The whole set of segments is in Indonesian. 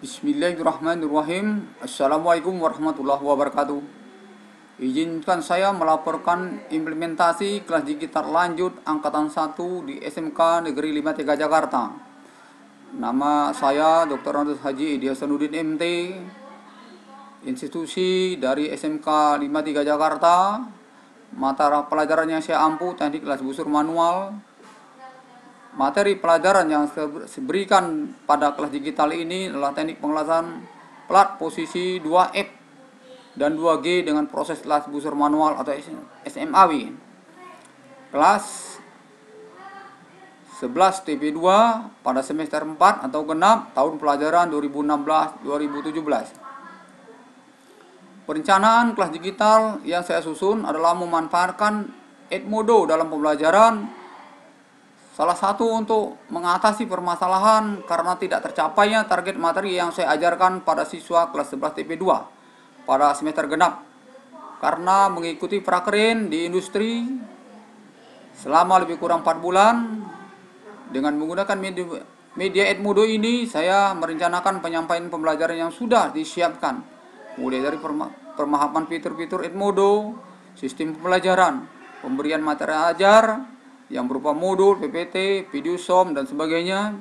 Bismillahirrahmanirrahim. Assalamualaikum warahmatullahi wabarakatuh. Izinkan saya melaporkan implementasi kelas digital lanjut Angkatan 1 di SMK Negeri 53 Jakarta. Nama saya Dr. Andes Haji Idi Hasanuddin MT, institusi dari SMK 53 Jakarta. Mata pelajaran yang saya ampu teknik kelas busur manual. Materi pelajaran yang saya berikan pada kelas digital ini adalah teknik pengelasan plat posisi 2F dan 2G dengan proses kelas busur manual atau SMAW. Kelas 11 TP2 pada semester 4 atau genap tahun pelajaran 2016-2017. Perencanaan kelas digital yang saya susun adalah memanfaatkan Edmodo dalam pembelajaran. Salah satu untuk mengatasi permasalahan karena tidak tercapainya target materi yang saya ajarkan pada siswa kelas 11 TP2 pada semester genap. Karena mengikuti prakerin di industri selama lebih kurang 4 bulan, dengan menggunakan media Edmodo ini, saya merencanakan penyampaian pembelajaran yang sudah disiapkan. Mulai dari pemahaman fitur-fitur Edmodo, sistem pembelajaran, pemberian materi ajar, yang berupa modul, PPT, video som, dan sebagainya,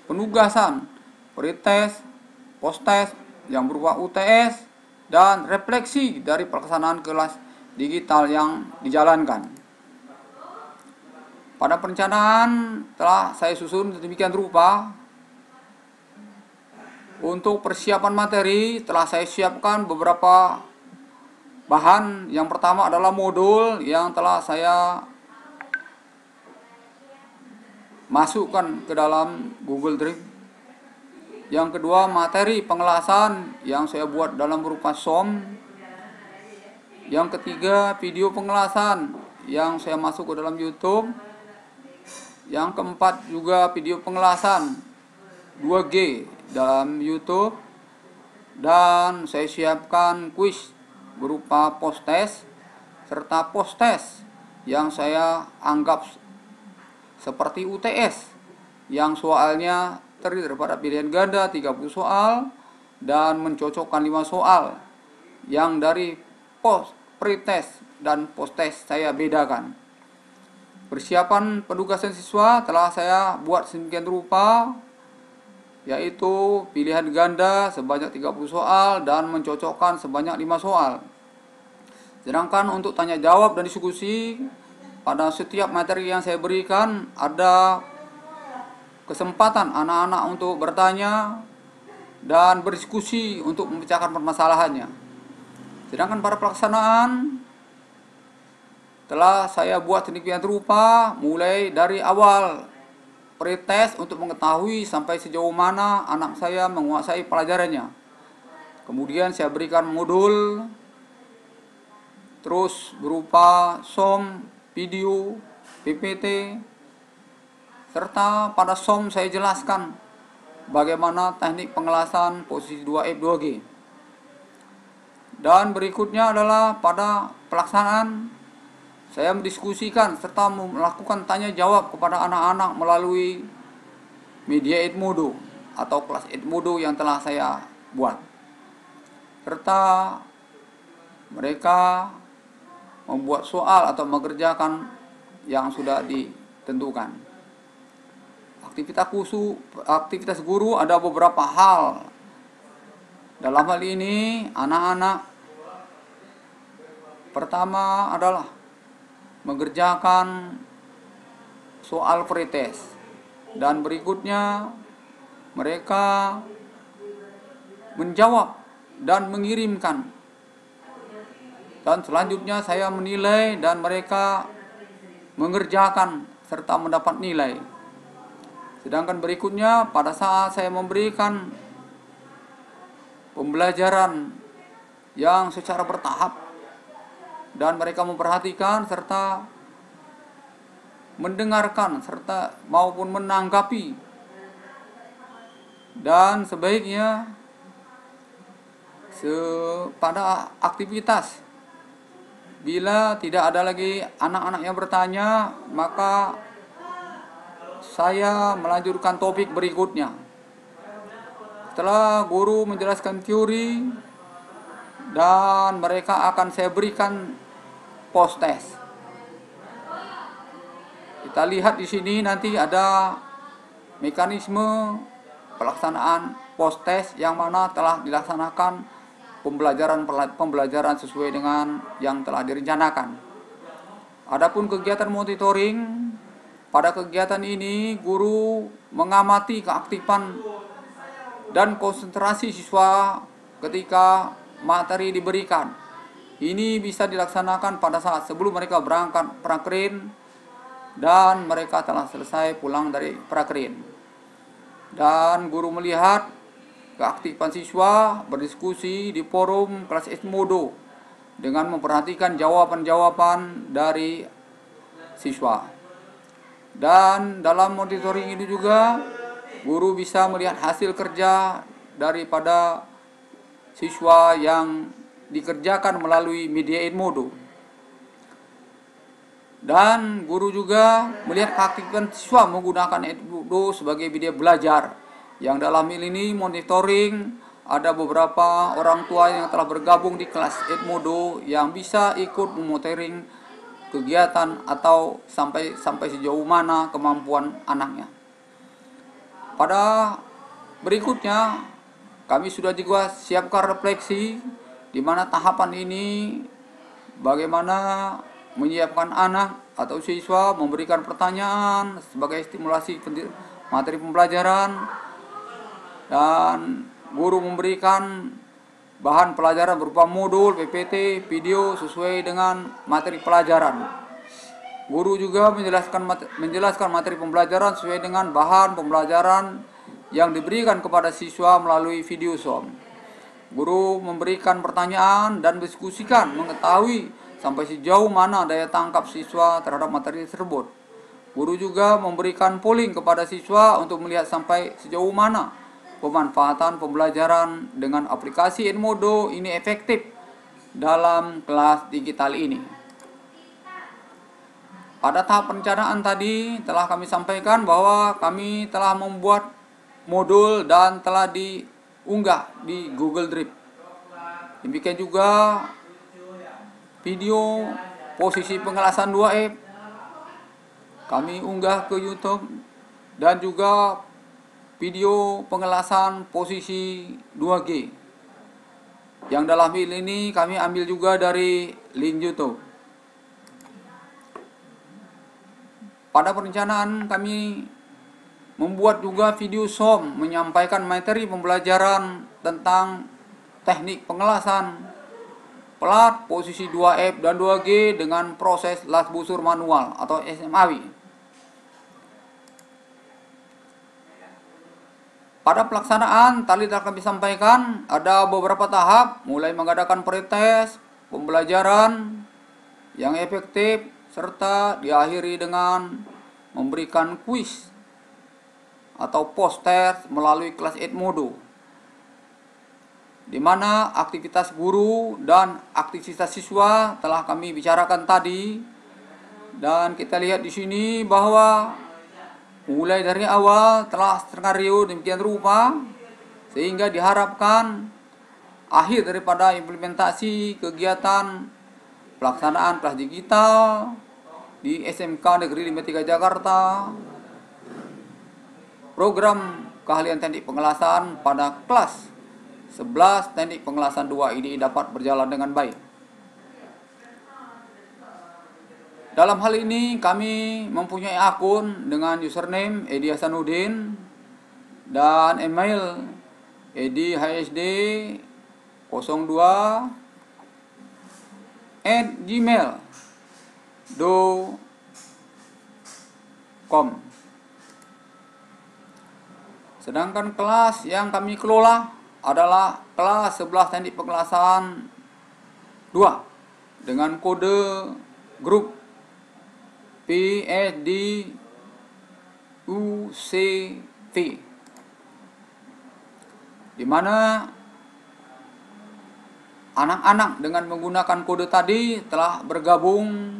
penugasan, pretest, posttest, yang berupa UTS, dan refleksi dari pelaksanaan kelas digital yang dijalankan. Pada perencanaan telah saya susun sedemikian rupa. Untuk persiapan materi telah saya siapkan beberapa bahan. Yang pertama adalah modul yang telah saya masukkan ke dalam Google Drive. Yang kedua, materi pengelasan yang saya buat dalam berupa SOM. Yang ketiga, video pengelasan yang saya masuk ke dalam YouTube. Yang keempat juga video pengelasan 2G dalam YouTube. Dan saya siapkan kuis berupa post-test serta post-test yang saya anggap seperti UTS yang soalnya terdiri daripada pilihan ganda 30 soal dan mencocokkan 5 soal yang dari pretest dan post-test saya bedakan. Persiapan penugasan siswa telah saya buat sedemikian rupa, yaitu pilihan ganda sebanyak 30 soal dan mencocokkan sebanyak 5 soal. Sedangkan untuk tanya jawab dan diskusi, pada setiap materi yang saya berikan ada kesempatan anak-anak untuk bertanya dan berdiskusi untuk memecahkan permasalahannya. Sedangkan pada pelaksanaan telah saya buat sedemikian rupa, mulai dari awal pretest untuk mengetahui sampai sejauh mana anak saya menguasai pelajarannya. Kemudian saya berikan modul, terus berupa SOM, video, PPT, serta pada SOM saya jelaskan bagaimana teknik pengelasan posisi 2F 2G. Dan berikutnya adalah pada pelaksanaan saya mendiskusikan serta melakukan tanya jawab kepada anak-anak melalui media Edmodo atau kelas Edmodo yang telah saya buat. Serta mereka membuat soal atau mengerjakan yang sudah ditentukan. Aktivitas guru ada beberapa hal. Dalam hal ini, anak-anak pertama adalah mengerjakan soal pretest, dan berikutnya mereka menjawab dan mengirimkan. Dan selanjutnya saya menilai dan mereka mengerjakan serta mendapat nilai. Sedangkan berikutnya pada saat saya memberikan pembelajaran yang secara bertahap dan mereka memperhatikan serta mendengarkan serta maupun menanggapi, dan sebaiknya pada aktivitas bila tidak ada lagi anak-anak yang bertanya, maka saya melanjutkan topik berikutnya. Setelah guru menjelaskan teori, dan mereka akan saya berikan post test. Kita lihat di sini nanti ada mekanisme pelaksanaan post test yang mana telah dilaksanakan pembelajaran sesuai dengan yang telah direncanakan. Adapun kegiatan monitoring, pada kegiatan ini guru mengamati keaktifan dan konsentrasi siswa ketika materi diberikan. Ini bisa dilaksanakan pada saat sebelum mereka berangkat prakerin dan mereka telah selesai pulang dari prakerin. Dan guru melihat keaktifan siswa berdiskusi di forum kelas Edmodo dengan memperhatikan jawaban-jawaban dari siswa. Dan dalam monitoring ini juga guru bisa melihat hasil kerja daripada siswa yang dikerjakan melalui media Edmodo. Dan guru juga melihat keaktifan siswa menggunakan Edmodo sebagai media belajar. Yang dalam hal ini monitoring, ada beberapa orang tua yang telah bergabung di kelas Edmodo yang bisa ikut memonitoring kegiatan atau sampai sejauh mana kemampuan anaknya. Pada berikutnya kami sudah juga siapkan refleksi di mana tahapan ini bagaimana menyiapkan anak atau siswa memberikan pertanyaan sebagai stimulasi materi pembelajaran, dan guru memberikan bahan pelajaran berupa modul, PPT, video sesuai dengan materi pelajaran. Guru juga menjelaskan materi pembelajaran sesuai dengan bahan pembelajaran yang diberikan kepada siswa melalui video som. Guru memberikan pertanyaan dan diskusikan mengetahui sampai sejauh mana daya tangkap siswa terhadap materi tersebut. Guru juga memberikan polling kepada siswa untuk melihat sampai sejauh mana pemanfaatan pembelajaran dengan aplikasi Edmodo ini efektif dalam kelas digital ini. Pada tahap perencanaan tadi telah kami sampaikan bahwa kami telah membuat modul dan telah diunggah di Google Drive. Demikian juga video posisi pengelasan 2F kami unggah ke YouTube, dan juga video pengelasan posisi 2G. Yang dalam hal ini kami ambil juga dari link YouTube. Pada perencanaan kami membuat juga video som menyampaikan materi pembelajaran tentang teknik pengelasan plat posisi 2F dan 2G dengan proses las busur manual atau SMAW. Pada pelaksanaan tadi telah kami sampaikan ada beberapa tahap, mulai mengadakan pretest, pembelajaran yang efektif, serta diakhiri dengan memberikan kuis atau poster melalui kelas Edmodo, di mana aktivitas guru dan aktivitas siswa telah kami bicarakan tadi. Dan kita lihat di sini bahwa mulai dari awal telah skenario demikian rupa, sehingga diharapkan akhir daripada implementasi kegiatan pelaksanaan kelas digital di SMK Negeri 53 Jakarta, program keahlian teknik pengelasan pada kelas 11 teknik pengelasan 2 ini dapat berjalan dengan baik. Dalam hal ini kami mempunyai akun dengan username Edi Hasanuddin dan email edihsd02@gmail.com. Sedangkan kelas yang kami kelola adalah kelas 11 teknik pengelasan 2 dengan kode grup PSDUCV, di mana anak-anak dengan menggunakan kode tadi telah bergabung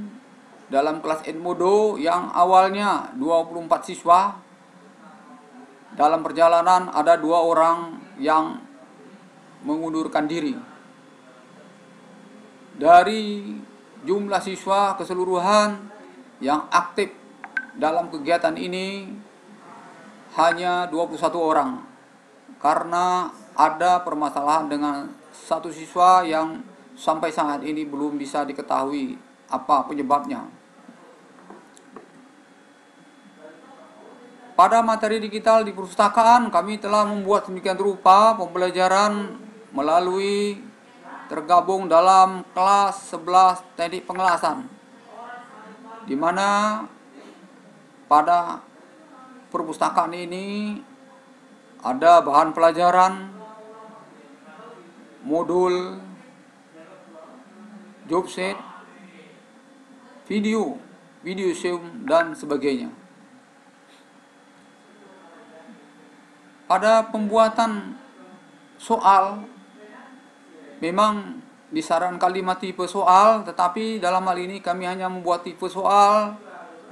dalam kelas Edmodo yang awalnya 24 siswa. Dalam perjalanan ada 2 orang yang mengundurkan diri. Dari jumlah siswa keseluruhan yang aktif dalam kegiatan ini hanya 21 orang, karena ada permasalahan dengan satu siswa yang sampai saat ini belum bisa diketahui apa penyebabnya. Pada materi digital di perpustakaan, kami telah membuat sedemikian rupa pembelajaran melalui tergabung dalam kelas 11 teknik pengelasan, di mana pada perpustakaan ini ada bahan pelajaran, modul, job set, video zoom, dan sebagainya. Pada pembuatan soal, memang disarankan 5 tipe soal, tetapi dalam hal ini kami hanya membuat tipe soal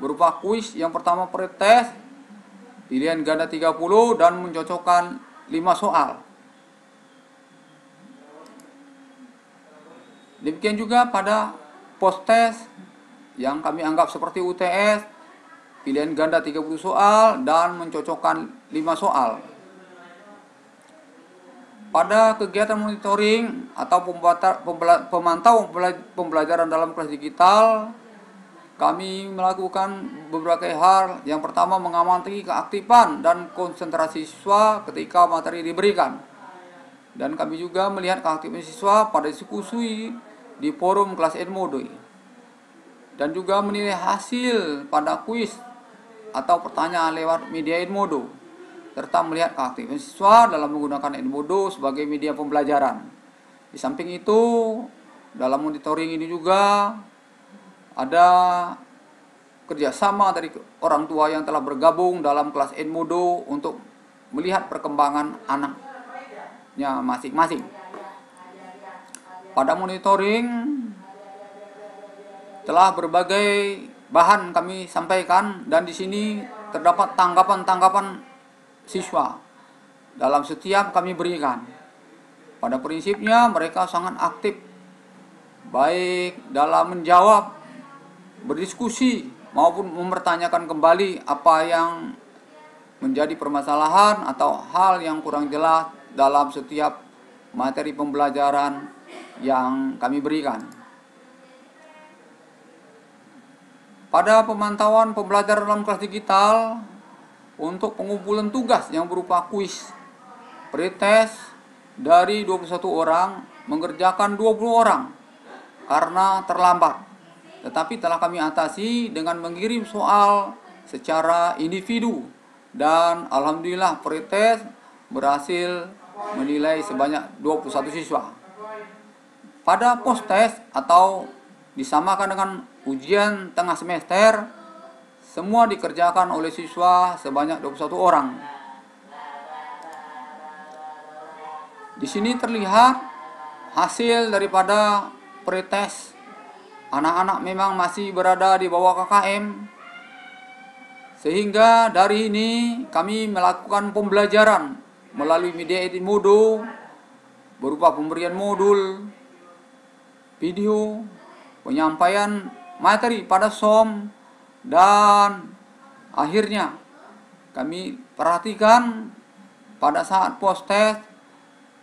berupa kuis. Yang pertama pretest, pilihan ganda 30 dan mencocokkan 5 soal. Demikian juga pada post test yang kami anggap seperti UTS, pilihan ganda 30 soal dan mencocokkan 5 soal. Pada kegiatan monitoring atau pemantauan pembelajaran dalam kelas digital, kami melakukan beberapa hal. Yang pertama, mengamati keaktifan dan konsentrasi siswa ketika materi diberikan. Dan kami juga melihat keaktifan siswa pada diskusi di forum kelas Edmodo. Dan juga menilai hasil pada kuis atau pertanyaan lewat media Edmodo, serta melihat keaktifan siswa dalam menggunakan Edmodo sebagai media pembelajaran. Di samping itu, dalam monitoring ini juga ada kerjasama dari orang tua yang telah bergabung dalam kelas Edmodo untuk melihat perkembangan anaknya masing-masing. Pada monitoring telah berbagai bahan kami sampaikan, dan di sini terdapat tanggapan-tanggapan siswa dalam setiap kami berikan. Pada prinsipnya mereka sangat aktif, baik dalam menjawab, berdiskusi, maupun mempertanyakan kembali apa yang menjadi permasalahan atau hal yang kurang jelas dalam setiap materi pembelajaran yang kami berikan. Pada pemantauan pembelajaran dalam kelas digital, untuk pengumpulan tugas yang berupa kuis, pretest dari 21 orang mengerjakan 20 orang karena terlambat. Tetapi telah kami atasi dengan mengirim soal secara individu, dan alhamdulillah pretest berhasil menilai sebanyak 21 siswa. Pada post test atau disamakan dengan ujian tengah semester, semua dikerjakan oleh siswa sebanyak 21 orang. Di sini terlihat hasil daripada pretest. Anak-anak memang masih berada di bawah KKM, sehingga dari ini kami melakukan pembelajaran melalui media Edmodo berupa pemberian modul, video, penyampaian materi pada SOM, dan akhirnya kami perhatikan pada saat post test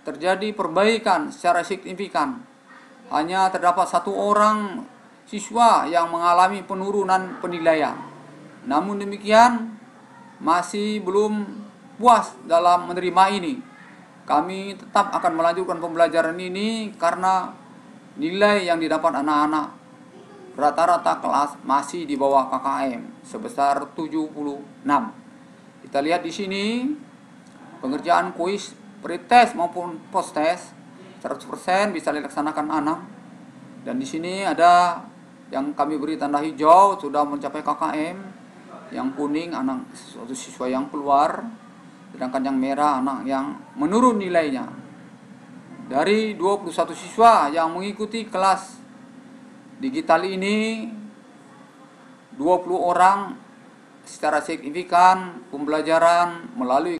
terjadi perbaikan secara signifikan. Hanya terdapat 1 orang siswa yang mengalami penurunan penilaian. Namun demikian, masih belum puas dalam menerima ini. Kami tetap akan melanjutkan pembelajaran ini karena nilai yang didapat anak-anak rata-rata kelas masih di bawah KKM sebesar 76. Kita lihat di sini pengerjaan kuis, pretest maupun post test 100% bisa dilaksanakan anak. Dan di sini ada yang kami beri tanda hijau sudah mencapai KKM, yang kuning anak suatu siswa yang keluar, sedangkan yang merah anak yang menurun nilainya. Dari 21 siswa yang mengikuti kelas digital ini, 20 orang secara signifikan pembelajaran melalui